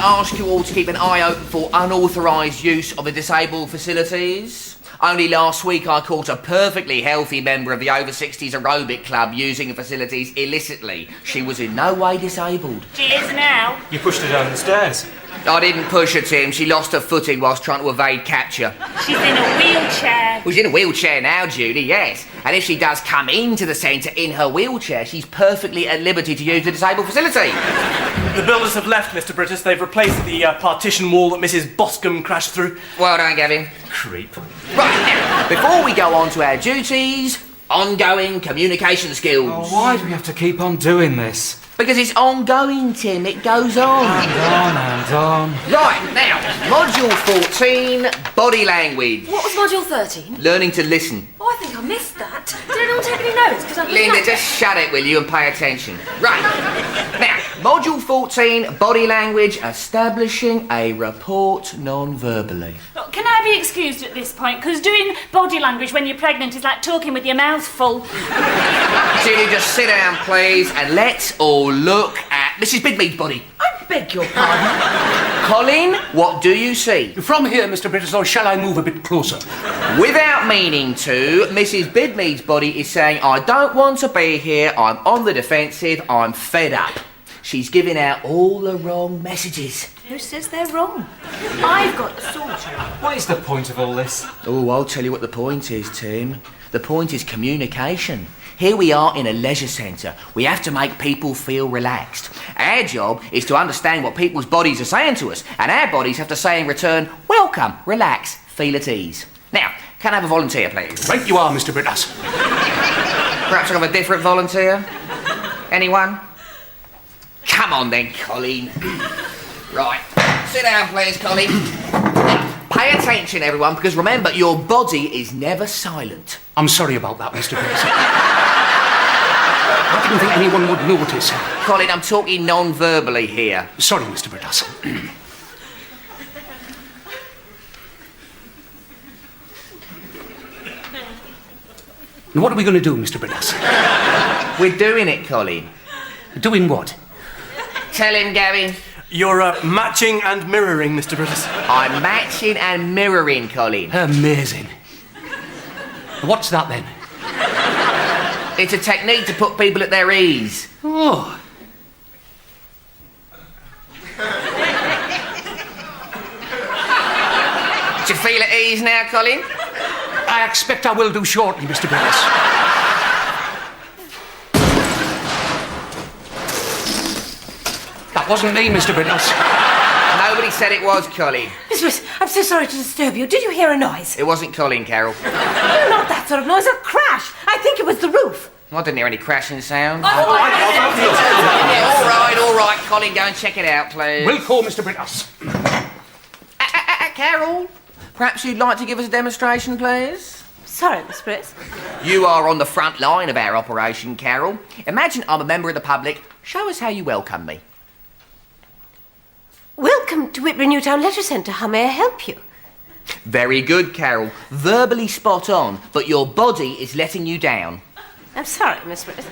ask you all to keep an eye open for unauthorised use of the disabled facilities. Only last week I caught a perfectly healthy member of the over 60s aerobic club using the facilities illicitly. She was in no way disabled. She is now. You pushed her down the stairs. I didn't push her, Tim. She lost her footing whilst trying to evade capture. She's in a wheelchair. Well, she's in a wheelchair now, Judy, yes. And if she does come into the centre in her wheelchair, she's perfectly at liberty to use the disabled facility. The builders have left, Mr. Brittas. They've replaced the partition wall that Mrs. Boscombe crashed through. Well done, Gavin. Creep. Right, now, before we go on to our duties, ongoing communication skills. Oh, why do we have to keep on doing this? Because it's ongoing, Tim. It goes on. And on. Right, now, Module 14, body language. What was Module 13? Learning to listen. Oh, I think I missed that. Did anyone take any notes? Because Linda, just shut it, will you, and pay attention. Right. Now, Module 14, body language, establishing a report non-verbally. Look, can I be excused at this point? Because doing body language when you're pregnant is like talking with your mouth full. Julie, just sit down, please, and let's all look at Mrs. Bidmead's body. I beg your pardon. Colin, what do you see? From here, Mr. Brittas, or shall I move a bit closer? Without meaning to, Mrs. Bidmead's body is saying, I don't want to be here, I'm on the defensive, I'm fed up. She's giving out all the wrong messages. Who says they're wrong? I've got a sore throat. What is the point of all this? Oh, I'll tell you what the point is, Tim. The point is communication. Here we are in a leisure centre. We have to make people feel relaxed. Our job is to understand what people's bodies are saying to us, and our bodies have to say in return, welcome, relax, feel at ease. Now, can I have a volunteer, please? Right you are, Mr. Brittas. Perhaps I'll have a different volunteer? Anyone? Come on then, Colleen. Right, sit down, please, Colleen. Now, pay attention, everyone, because remember, your body is never silent. I'm sorry about that, Mr. Brittas. I didn't think anyone would notice. Colin, I'm talking non-verbally here. Sorry, Mr. Brittas. Now, what are we going to do, Mr. Brittas? We're doing it, Colin. Doing what? Tell him, Gavin. You're matching and mirroring, Mr. Brittas. I'm matching and mirroring, Colin. Amazing. What's that, then? It's a technique to put people at their ease. Oh. Do you feel at ease now, Colin? I expect I will do shortly, Mr. Brittas. That wasn't me, Mr. Brittas. Nobody said it was, Colin. Mistress, I'm so sorry to disturb you. Did you hear a noise? It wasn't Colin, Carol. No, not that sort of noise. A crash. I think it was the roof. I didn't hear any crashing sound. Oh, All right, Colin, go and check it out, please. Will call Mr. Brittas. Carol, perhaps you'd like to give us a demonstration, please? Sorry, Miss Brittas. You are on the front line of our operation, Carol. Imagine I'm a member of the public. Show us how you welcome me. Welcome to Whitby Newtown Leisure Centre. How may I help you? Very good, Carol. Verbally spot on, but your body is letting you down. I'm sorry, Miss Brittas.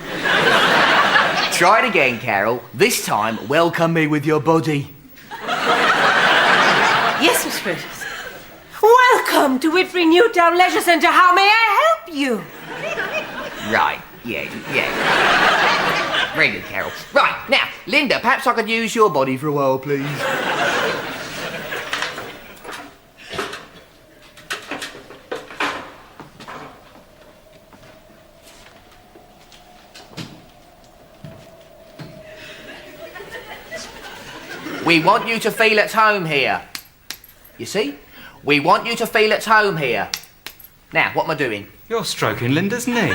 Try it again, Carol. This time, welcome me with your body. Yes, Miss Brittas. Welcome to Whitby Newtown Leisure Centre. How may I help you? Right, yeah. Very good, Carol. Right, now, Linda, perhaps I could use your body for a while, please. We want you to feel at home here. You see? We want you to feel at home here. Now, what am I doing? You're stroking Linda's knee.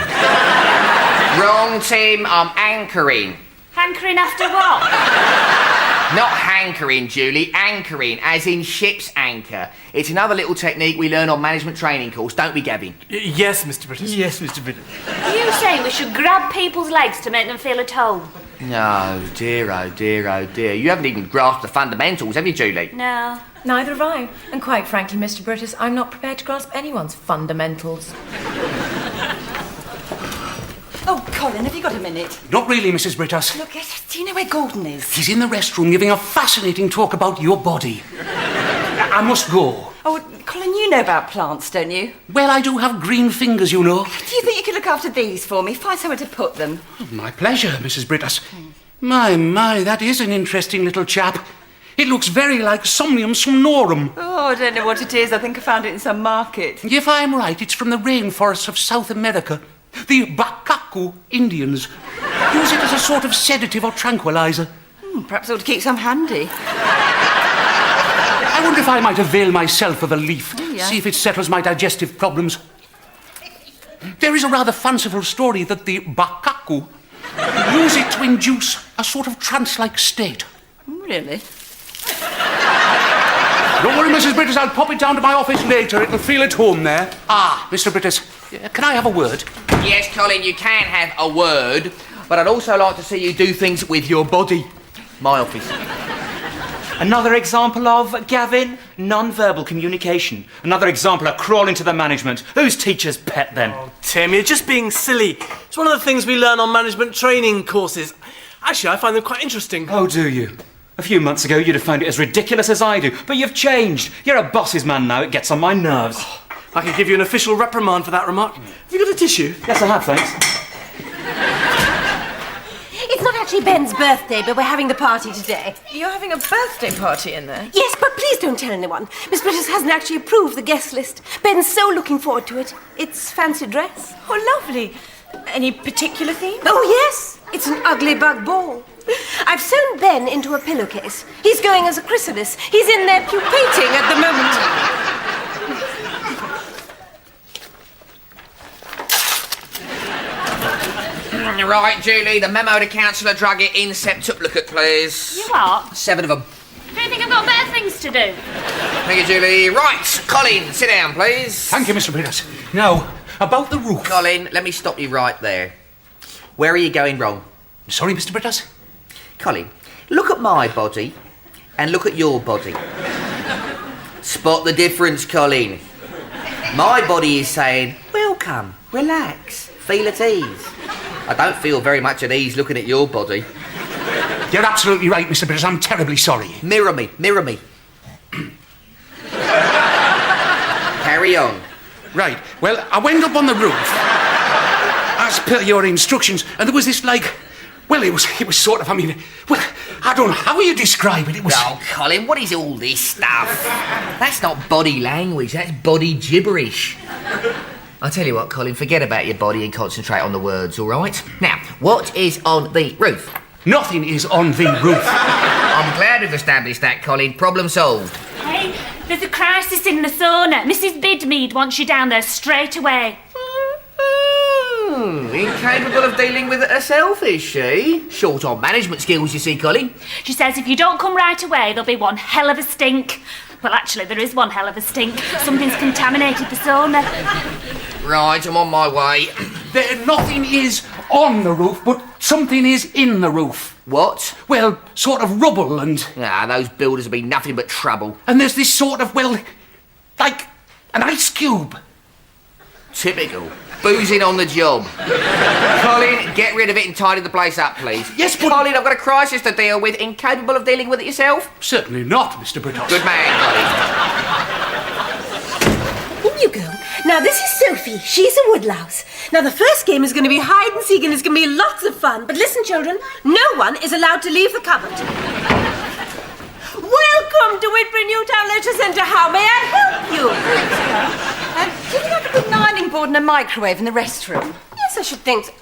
Wrong, Tim. I'm anchoring. Hankering after what? Not hankering, Julie. Anchoring, as in ship's anchor. It's another little technique we learn on management training course, don't we, Gavin? Yes, Mr. Brittas. Yes, Mr. Brittas. Are you saying we should grab people's legs to make them feel at home? No, dear, oh dear, oh dear. You haven't even grasped the fundamentals, have you, Julie? No. Neither have I. And quite frankly, Mr. Brittas, I'm not prepared to grasp anyone's fundamentals. Oh, Colin, have you got a minute? Not really, Mrs. Brittas. Look, do you know where Gordon is? He's in the restroom giving a fascinating talk about your body. I must go. Oh, Colin, you know about plants, don't you? Well, I do have green fingers, you know. Do you think you could look after these for me? Find somewhere to put them. Oh, my pleasure, Mrs. Brittas. My, that is an interesting little chap. It looks very like Somnium somnorum. Oh, I don't know what it is. I think I found it in some market. If I'm right, it's from the rainforests of South America. The Bakaku Indians use it as a sort of sedative or tranquilizer. Perhaps I ought to keep some handy. I wonder if I might avail myself of a leaf, yeah. see if it settles my digestive problems. There is a rather fanciful story that the Bakaku use it to induce a sort of trance-like state. Really? Don't worry, Mrs. Brittas, I'll pop it down to my office later. It'll feel at home there. Ah, Mr. Brittas, can I have a word? Yes, Colin, you can have a word, but I'd also like to see you do things with your body. My office. Another example of, Gavin, non-verbal communication. Another example of crawling to the management. Who's teacher's pet then? Oh, Tim, you're just being silly. It's one of the things we learn on management training courses. Actually, I find them quite interesting. Oh, do you? A few months ago, you'd have found it as ridiculous as I do, but you've changed. You're a boss's man now. It gets on my nerves. I could give you an official reprimand for that remark. Have you got a tissue? Yes, I have, thanks. It's not actually Ben's birthday, but we're having the party today. You're having a birthday party in there? Yes, but please don't tell anyone. Miss Brittas hasn't actually approved the guest list. Ben's so looking forward to it. It's fancy dress. Oh, lovely. Any particular theme? Oh, yes. It's an ugly bug ball. I've sewn Ben into a pillowcase. He's going as a chrysalis. He's in there pupating at the moment. Right, Julie, the memo to Councillor Druggett in septuplicate, please. You what? 7 of them. Do you think I've got better things to do? Thank you, Julie. Right, Colin, sit down, please. Thank you, Mr. Brittas. Now, about the roof. Colin, let me stop you right there. Where are you going wrong? Sorry, Mr. Brittas? Colin, look at my body and look at your body. Spot the difference, Colin. My body is saying, welcome, relax, feel at ease. I don't feel very much at ease looking at your body. You're absolutely right, Mr. Brittas. I'm terribly sorry. Mirror me, mirror me. Carry on. Right, well, I went up on the roof, as per your instructions, and there was this, well, it was sort of, well, I don't know, how will you describe it? It was... Oh, Colin, what is all this stuff? That's not body language, that's body gibberish. I'll tell you what, Colin, forget about your body and concentrate on the words, all right? Now, what is on the roof? Nothing is on the roof. I'm glad we've established that, Colin. Problem solved. Hey, there's a crisis in the sauna. Mrs. Bidmead wants you down there straight away. Incapable of dealing with it herself, is she? Short on management skills, you see, Colin. She says if you don't come right away, there'll be one hell of a stink. Well, actually, there is one hell of a stink. Something's contaminated the sauna. Right, I'm on my way. Nothing is on the roof, but something is in the roof. What? Well, sort of rubble and... Those builders will be nothing but trouble. And there's this sort of, well, like an ice cube. Typical. Boozing on the job. Colin, get rid of it and tidy the place up, please. Yes, but... Colin, I've got a crisis to deal with. Incapable of dealing with it yourself? Certainly not, Mr. Brittas. Good man, Colin. In you go. Now, this is Sophie. She's a woodlouse. Now, the first game is going to be hide and seek, and it's going to be lots of fun. But listen, children, no one is allowed to leave the cupboard. Welcome to Whitbury Newtown Leisure Centre. How may I help you? Do you think I could put an ironing board and a microwave in the restroom? Yes, I should think so.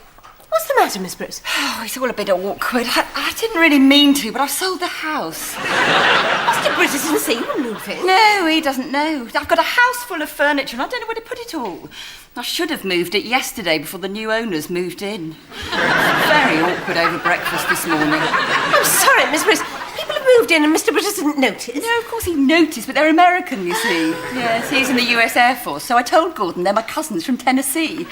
What's the matter, Miss Bruce? Oh, it's all a bit awkward. I didn't really mean to, but I've sold the house. Mr. Brittas didn't say you were moving. No, he doesn't know. I've got a house full of furniture and I don't know where to put it all. I should have moved it yesterday before the new owners moved in. Very awkward over breakfast this morning. I'm sorry, Miss Bruce. People have moved in and Mr. Brittas didn't notice. No, of course he noticed, but they're American, you see. Yes, he's in the US Air Force, so I told Gordon they're my cousins from Tennessee.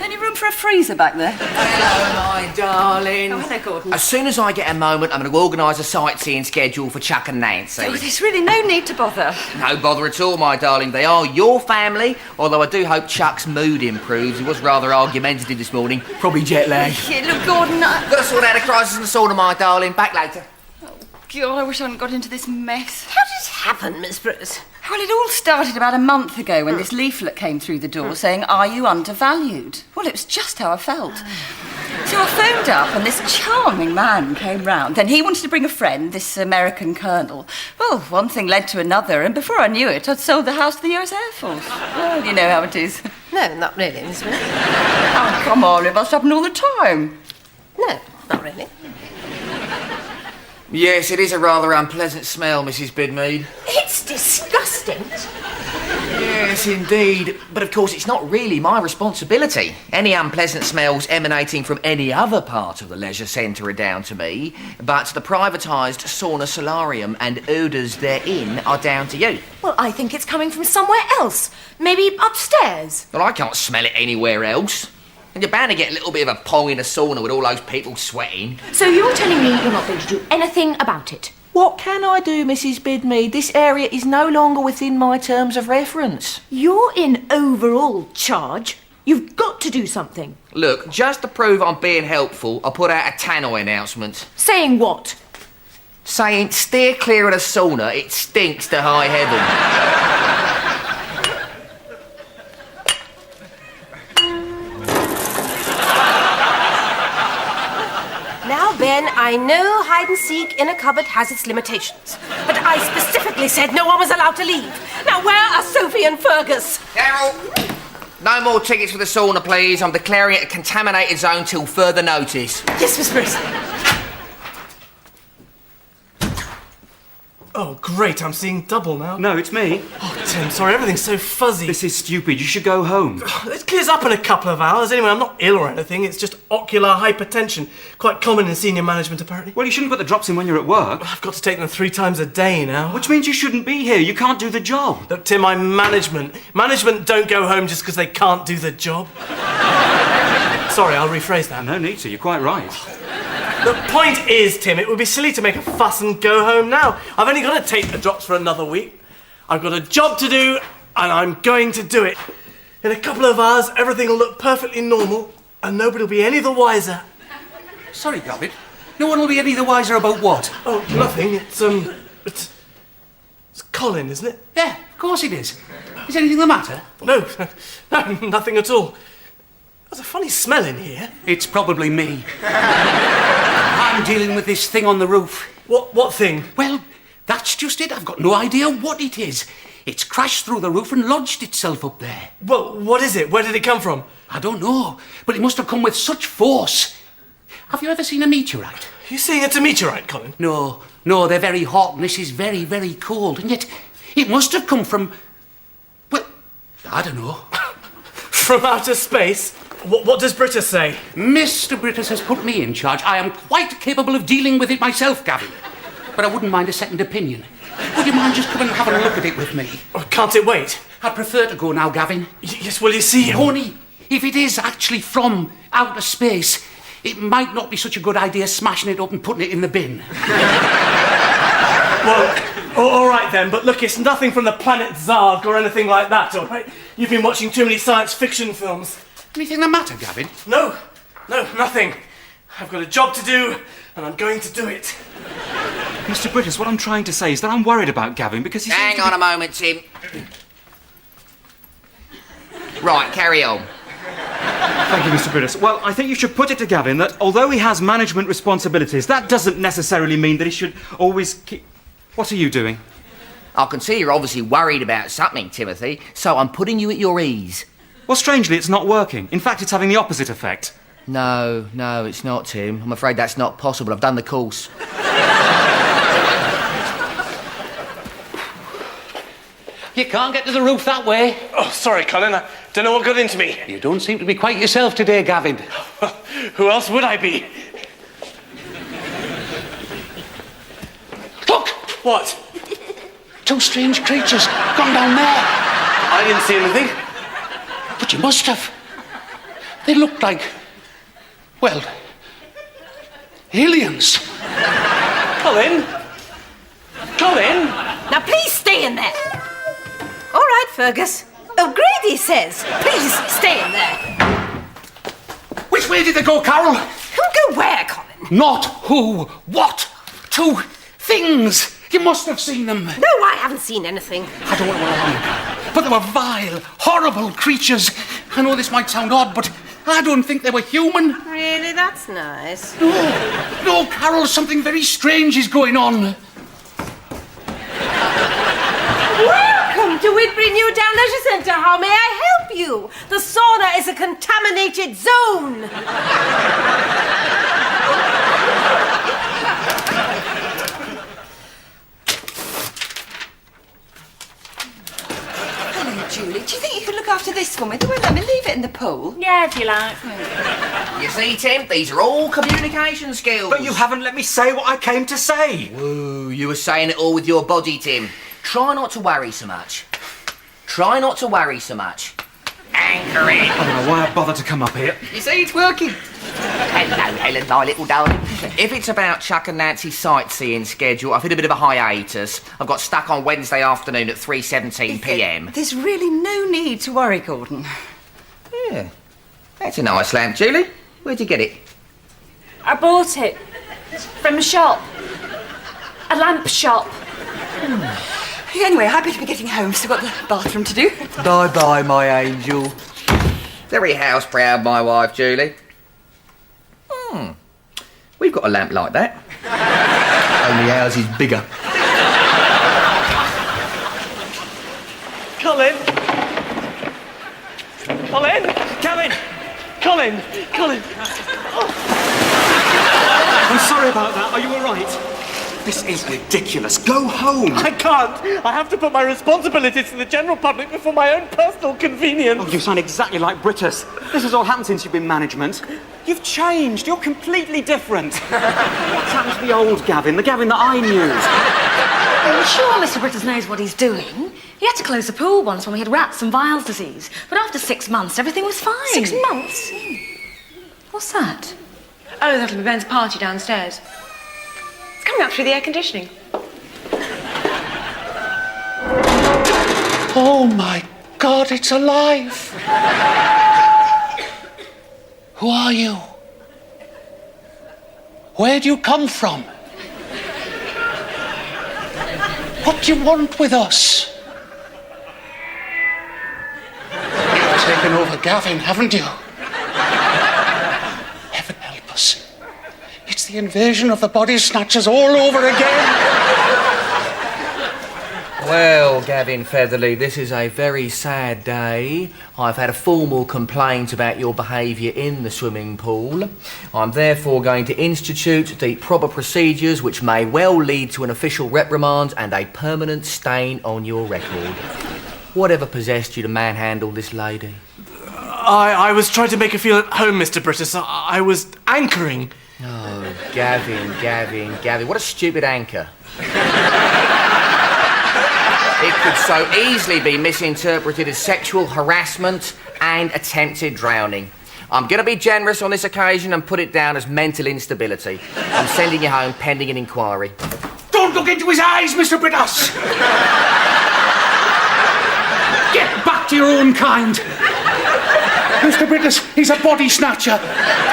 Only room for a freezer back there? Hello, my darling. Oh, hello, Gordon. As soon as I get a moment, I'm going to organise a sightseeing schedule for Chuck and Nancy. Oh, there's really no need to bother. No bother at all, my darling. They are your family, although I do hope Chuck's mood improves. He was rather argumentative this morning. Probably jet lag. Yeah, look, Gordon, Got to sort out a crisis in the sauna, my darling. Back later. God, I wish I hadn't got into this mess. How did it happen, Miss Brittas? Well, it all started about a month ago when this leaflet came through the door saying, "Are you undervalued?" Well, it was just how I felt. So I phoned up and this charming man came round. Then he wanted to bring a friend, this American colonel. Well, one thing led to another, and before I knew it, I'd sold the house to the US Air Force. Well, you know how it is. No, not really, Miss Brittas. Oh, come on, it must happen all the time. No, not really. Yes, it is a rather unpleasant smell, Mrs. Bidmead. It's disgusting. Yes, indeed. But of course, it's not really my responsibility. Any unpleasant smells emanating from any other part of the leisure centre are down to me. But the privatised sauna solarium and odours therein are down to you. Well, I think it's coming from somewhere else. Maybe upstairs. Well, I can't smell it anywhere else. And you're bound to get a little bit of a pong in a sauna with all those people sweating. So you're telling me you're not going to do anything about it? What can I do, Mrs. Bidmead? This area is no longer within my terms of reference. You're in overall charge. You've got to do something. Look, just to prove I'm being helpful, I put out a tannoy announcement. Saying what? Saying, steer clear of the sauna, it stinks to high heaven. Now, Ben, I know hide and seek in a cupboard has its limitations. But I specifically said no one was allowed to leave. Now, where are Sophie and Fergus? Carol! No more tickets for the sauna, please. I'm declaring it a contaminated zone till further notice. Yes, Miss Brittas. Oh, great, I'm seeing double now. No, it's me. Oh, Tim, sorry, everything's so fuzzy. This is stupid. You should go home. It clears up in a couple of hours. Anyway, I'm not ill or anything. It's just ocular hypertension. Quite common in senior management, apparently. Well, you shouldn't put the drops in when you're at work. I've got to take them 3 times a day now. Which means you shouldn't be here. You can't do the job. Look, Tim, I'm management. Management don't go home just because they can't do the job. Sorry, I'll rephrase that. No need to. You're quite right. The point is, Tim, it would be silly to make a fuss and go home now. I've only got to take the drops for another week. I've got a job to do, and I'm going to do it. In a couple of hours, everything will look perfectly normal, and nobody will be any the wiser. Sorry, Gavin. No one will be any the wiser about what? Oh, nothing. It's Colin, isn't it? Yeah, of course it is. Is anything the matter? No, nothing at all. There's a funny smell in here. It's probably me. I'm dealing with this thing on the roof. What thing? Well, that's just it. I've got no idea what it is. It's crashed through the roof and lodged itself up there. Well, what is it? Where did it come from? I don't know, but it must have come with such force. Have you ever seen a meteorite? You saying it's a meteorite, Colin? No, they're very hot and this is very, very cold. And yet, it must have come from... well, I don't know. From outer space? What does Brittas say? Mr. Brittas has put me in charge. I am quite capable of dealing with it myself, Gavin. But I wouldn't mind a second opinion. Would you mind just coming and having a look at it with me? Oh, can't it wait? I'd prefer to go now, Gavin. Yes, well, you see... Only, if it is actually from outer space, it might not be such a good idea smashing it up and putting it in the bin. Well, all right then, but look, it's nothing from the planet Zarg or anything like that, all right? You've been watching too many science fiction films. Anything the matter, Gavin? No, nothing. I've got a job to do, and I'm going to do it. Mr. Brittas, what I'm trying to say is that I'm worried about Gavin because he's... Hang on a moment, Tim. Right, carry on. Thank you, Mr. Brittas. Well, I think you should put it to Gavin that although he has management responsibilities, that doesn't necessarily mean that he should always keep... What are you doing? I can see you're obviously worried about something, Timothy, so I'm putting you at your ease. Well, strangely, it's not working. In fact, it's having the opposite effect. No, it's not, Tim. I'm afraid that's not possible. I've done the course. You can't get to the roof that way. Oh, sorry, Colin. I don't know what got into me. You don't seem to be quite yourself today, Gavin. Who else would I be? Look! What? 2 strange creatures gone down there. I didn't see anything. But you must have. They looked like, well, aliens. Colin? Colin? Now, please stay in there. All right, Fergus. O'Grady says, please stay in there. Which way did they go, Carol? Who go where, Colin? Not who, what? Two things. You must have seen them. No, I haven't seen anything. I don't want to lie, but they were vile, horrible creatures. I know this might sound odd, but I don't think they were human. Really, that's nice. No, Carol, something very strange is going on. Welcome to Whitbury Newtown Leisure Centre. How may I help you? The sauna is a contaminated zone. Hello, Julie. Do you think you could look after this for me? They won't let me leave it in the pool. Yeah, if you like. You see, Tim, these are all communication skills. But you haven't let me say what I came to say. Ooh, you were saying it all with your body, Tim. Try not to worry so much. Try not to worry so much. Anchor it. I don't know why I bothered to come up here. You see, it's working. Hello, Helen, my little darling. If it's about Chuck and Nancy's sightseeing schedule, I've hit a bit of a hiatus. I've got stuck on Wednesday afternoon at 3:17 p.m. There's really no need to worry, Gordon. Yeah, that's a nice lamp, Julie. Where'd you get it? I bought it from a shop. A lamp shop. Anyway, I better be getting home, so I've got the bathroom to do. Bye-bye, my angel. Very house-proud, my wife, Julie. We've got a lamp like that. Only ours is bigger. Colin? Colin? Gavin! Colin! Colin! I'm sorry about that. Are you all right? This is ridiculous. Go home. I can't. I have to put my responsibilities to the general public before my own personal convenience. Oh, you sound exactly like Brittas. This has all happened since you've been management. You've changed. You're completely different. What's happened to the old Gavin, the Gavin that I knew? I'm sure Mr. Brittas knows what he's doing. He had to close the pool once when we had rats and vials disease. But after 6 months, everything was fine. 6 months? What's that? Oh, that'll be Ben's party downstairs. It's coming up through the air conditioning. Oh my God, it's alive. Who are you? Where do you come from? What do you want with us? You've taken over Gavin, haven't you? Heaven help us. It's the invasion of the body snatchers all over again. Well, Gavin Featherly, this is a very sad day. I've had a formal complaint about your behaviour in the swimming pool. I'm therefore going to institute the proper procedures which may well lead to an official reprimand and a permanent stain on your record. Whatever possessed you to manhandle this lady? I was trying to make her feel at home, Mr. Brittas. I was anchoring. Oh, Gavin. What a stupid anchor. It could so easily be misinterpreted as sexual harassment and attempted drowning. I'm going to be generous on this occasion and put it down as mental instability. I'm sending you home pending an inquiry. Don't look into his eyes, Mr. Brittas! Get back to your own kind! Mr. Brittas, he's a body snatcher.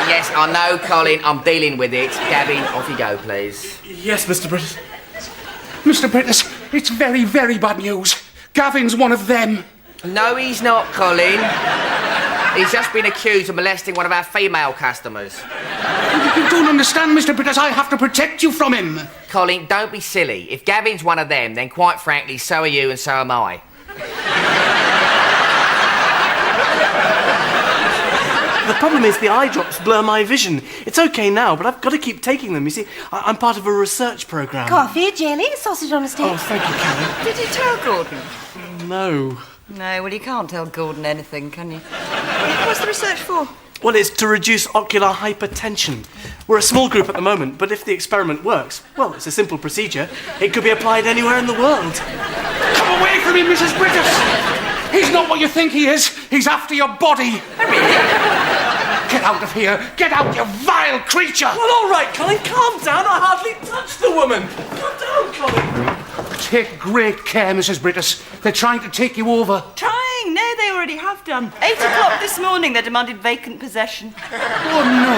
Yes, I know, Colin. I'm dealing with it. Gavin, off you go, please. Yes, Mr. Brittas. Mr. Brittas, it's very, very bad news. Gavin's one of them. No, he's not, Colin. He's just been accused of molesting one of our female customers. You don't understand, Mr. Brittas. I have to protect you from him. Colin, don't be silly. If Gavin's one of them, then quite frankly, so are you and so am I. The problem is the eye drops blur my vision. It's okay now, but I've got to keep taking them. You see, I'm part of a research programme. Coffee, jelly, sausage on a stick. Oh, thank you, Karen. Did you tell Gordon? No. No, well, you can't tell Gordon anything, can you? What's the research for? Well, it's to reduce ocular hypertension. We're a small group at the moment, but if the experiment works, well, it's a simple procedure. It could be applied anywhere in the world. Come away from him, Mrs. Brittas. He's not what you think he is. He's after your body. Get out of here! Get out, you vile creature! Well, all right, Colin, calm down. I hardly touched the woman. Calm down, Colin. Take great care, Mrs. Brittas. They're trying to take you over. Trying? No, they already have done. 8 o'clock this morning, they demanded vacant possession. Oh, no.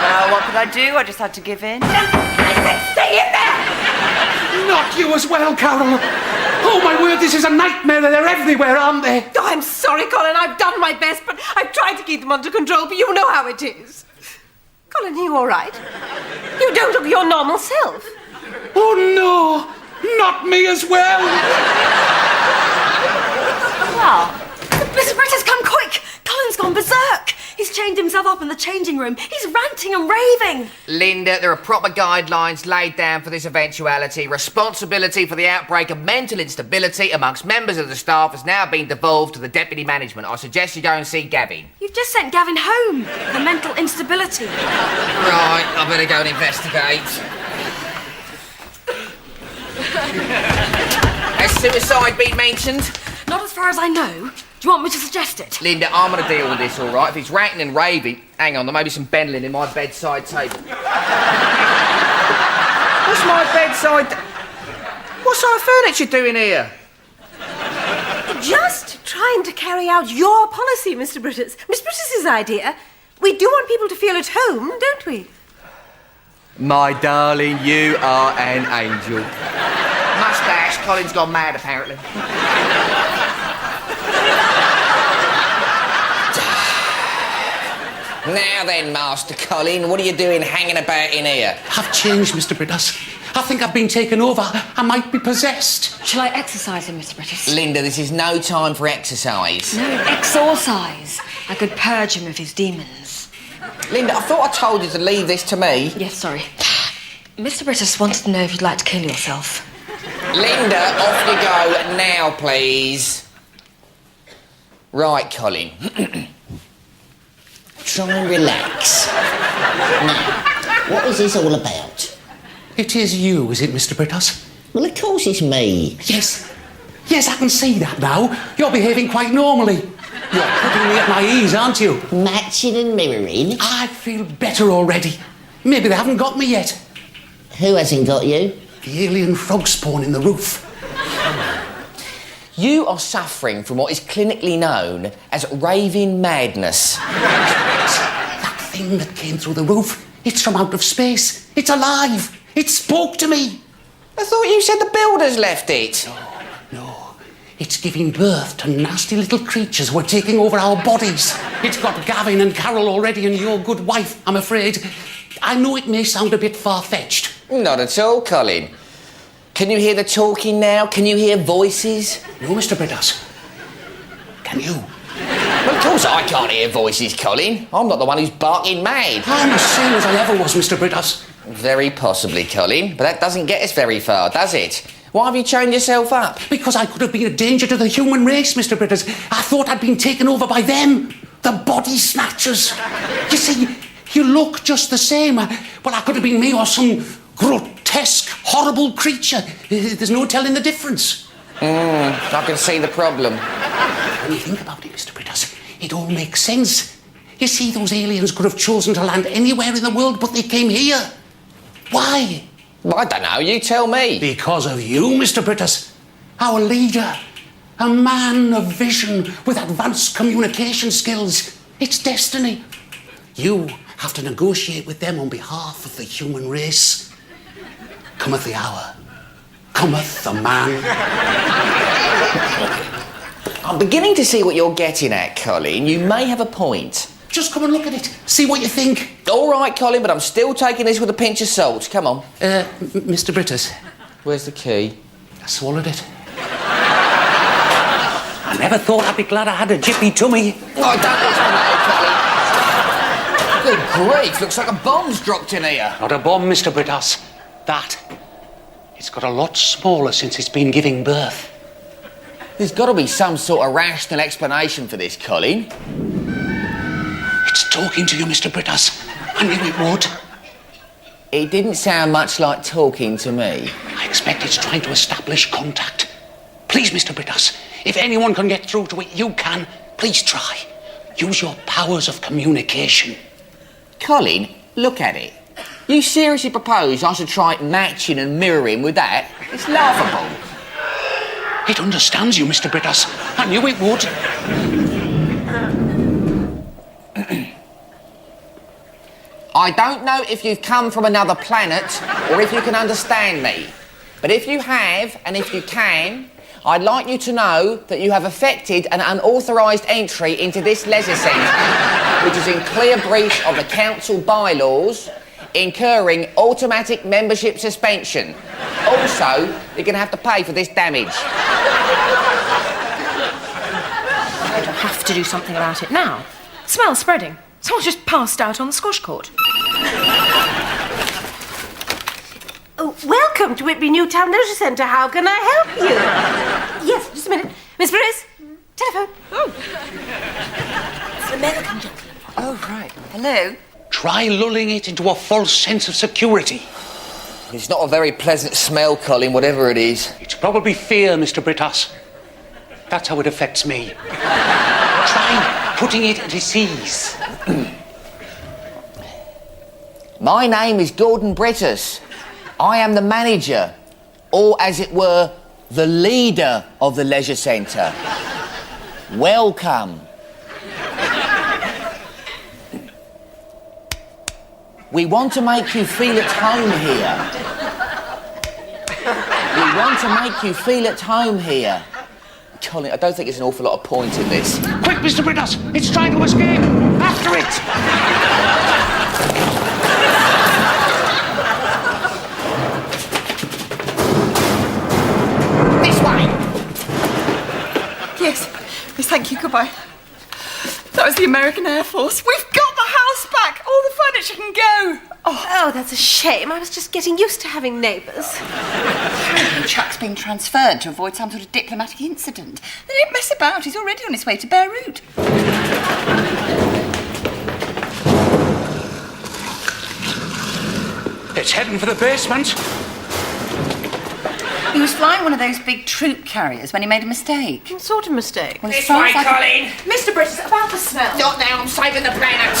Well, what could I do? I just had to give in. Stay in there! Not you as well, Carol. Oh, my word, this is a nightmare. They're everywhere, aren't they? Oh, I'm sorry, Colin. I've done my best, but I've tried to keep them under control, but you know how it is. Colin, are you all right? You don't look your normal self. Oh, no. Not me as well. Well, Mr. Brittas, come quick! Colin's gone berserk! He's chained himself up in the changing room. He's ranting and raving. Linda, there are proper guidelines laid down for this eventuality. Responsibility for the outbreak of mental instability amongst members of the staff has now been devolved to the deputy management. I suggest you go and see Gavin. You've just sent Gavin home for mental instability. Right, I better go and investigate. Has suicide been mentioned? Not as far as I know. Do you want me to suggest it? Linda, I'm going to deal with this, all right? If he's ranting and raving... Hang on, there may be some Benlin in my bedside table. What's my bedside... What sort of furniture doing here? Just trying to carry out your policy, Mr. Brittas. Miss Brittas's idea. We do want people to feel at home, don't we? My darling, you are an angel. Moustache, Colin's gone mad, apparently. Now then, Master Colin, what are you doing hanging about in here? I've changed, Mr. Brittas. I think I've been taken over. I might be possessed. Shall I exercise him, Mr. Brittas? Linda, this is no time for exercise. No, exorcise. I could purge him of his demons. Linda, I thought I told you to leave this to me. Yes, sorry. Mr. Brittas wanted to know if you'd like to kill yourself. Linda, off you go now, please. Right, Colin. Try and relax. Now, what is this all about? It is you, is it, Mr. Brittas? Well, of course it's me. Yes. Yes, I can see that now. You're behaving quite normally. You're putting me at my ease, aren't you? Matching and mirroring. I feel better already. Maybe they haven't got me yet. Who hasn't got you? The alien frog spawn in the roof. You are suffering from what is clinically known as raving madness. That thing that came through the roof, it's from out of space. It's alive. It spoke to me. I thought you said the builders left it. No. It's giving birth to nasty little creatures who are taking over our bodies. It's got Gavin and Carol already and your good wife, I'm afraid. I know it may sound a bit far-fetched. Not at all, Colin. Can you hear the talking now? Can you hear voices? No, Mr. Brittas. Can you? Well, of course I can't hear voices, Colin. I'm not the one who's barking mad. I'm as sane as I ever was, Mr. Brittas. Very possibly, Colin, but that doesn't get us very far, does it? Why have you chained yourself up? Because I could have been a danger to the human race, Mr. Brittas. I thought I'd been taken over by them, the body snatchers. You see, you look just the same. Well, I could have been me or some grotesque, horrible creature. There's no telling the difference. I can see the problem. When you think about it, Mr. Brittas, it all makes sense. You see, those aliens could have chosen to land anywhere in the world, but they came here. Why? I don't know, you tell me. Because of you, Mr. Brittas. Our leader. A man of vision with advanced communication skills. It's destiny. You have to negotiate with them on behalf of the human race. Cometh the hour. Cometh the man. I'm beginning to see what you're getting at, Colin. You may have a point. Just come and look at it. See what you think. All right, Colin, but I'm still taking this with a pinch of salt. Come on. Mr. Brittas. Where's the key? I swallowed it. I never thought I'd be glad I had a jippy tummy. Oh, don't look at Colin. Good grief, looks like a bomb's dropped in here. Not a bomb, Mr. Brittas. It's got a lot smaller since it's been giving birth. There's got to be some sort of rational explanation for this, Colin. It's talking to you, Mr. Brittas. I knew it would. It didn't sound much like talking to me. I expect it's trying to establish contact. Please, Mr. Brittas, if anyone can get through to it, you can. Please try. Use your powers of communication. Colin, look at it. You seriously propose I should try matching and mirroring with that? It's laughable. It understands you, Mr. Brittas. I knew it would. I don't know if you've come from another planet or if you can understand me. But if you have, and if you can, I'd like you to know that you have effected an unauthorised entry into this leisure centre, which is in clear breach of the council bylaws, incurring automatic membership suspension. Also, you're going to have to pay for this damage. I don't have to do something about it now. Smell's spreading. Someone's just passed out on the squash court. Oh, welcome to Whitby Newtown Leisure Centre. How can I help you? Yes, just a minute. Miss Brittas, telephone. Oh. It's an American gentleman. Oh, right. Hello? Try lulling it into a false sense of security. It's not a very pleasant smell, Colin, whatever it is. It's probably fear, Mr. Brittas. That's how it affects me. Try putting it at its ease. My name is Gordon Brittas. I am the manager, or as it were, the leader of the leisure centre. Welcome. We want to make you feel at home here. We want to make you feel at home here. Colin, I don't think there's an awful lot of point in this. Quick, Mr. Brittas! It's trying to escape! After it! This way! Yes. Yes, thank you. Goodbye. That was the American Air Force. We've got the house back! All the furniture can go! Oh, that's a shame. I was just getting used to having neighbours. Apparently Chuck's being transferred to avoid some sort of diplomatic incident. They don't mess about. He's already on his way to Beirut. It's heading for the basement. He was flying one of those big troop carriers when he made a mistake. What sort of mistake? Well, as This far way, as I can- Colin! Mr. Brittas, about the smell. Not now, I'm saving the planet!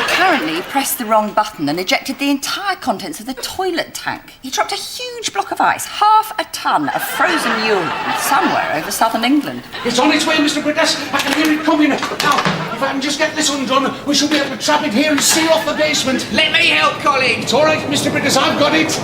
Apparently, he pressed the wrong button and ejected the entire contents of the toilet tank. He dropped a huge block of ice, 1/2 ton of frozen urine, somewhere over southern England. It's on its way, Mr. Brittas. I can hear it coming. Now, if I can just get this undone, we shall be able to trap it here and seal off the basement. Let me help, Colin! It's all right, Mr. Brittas. I've got it.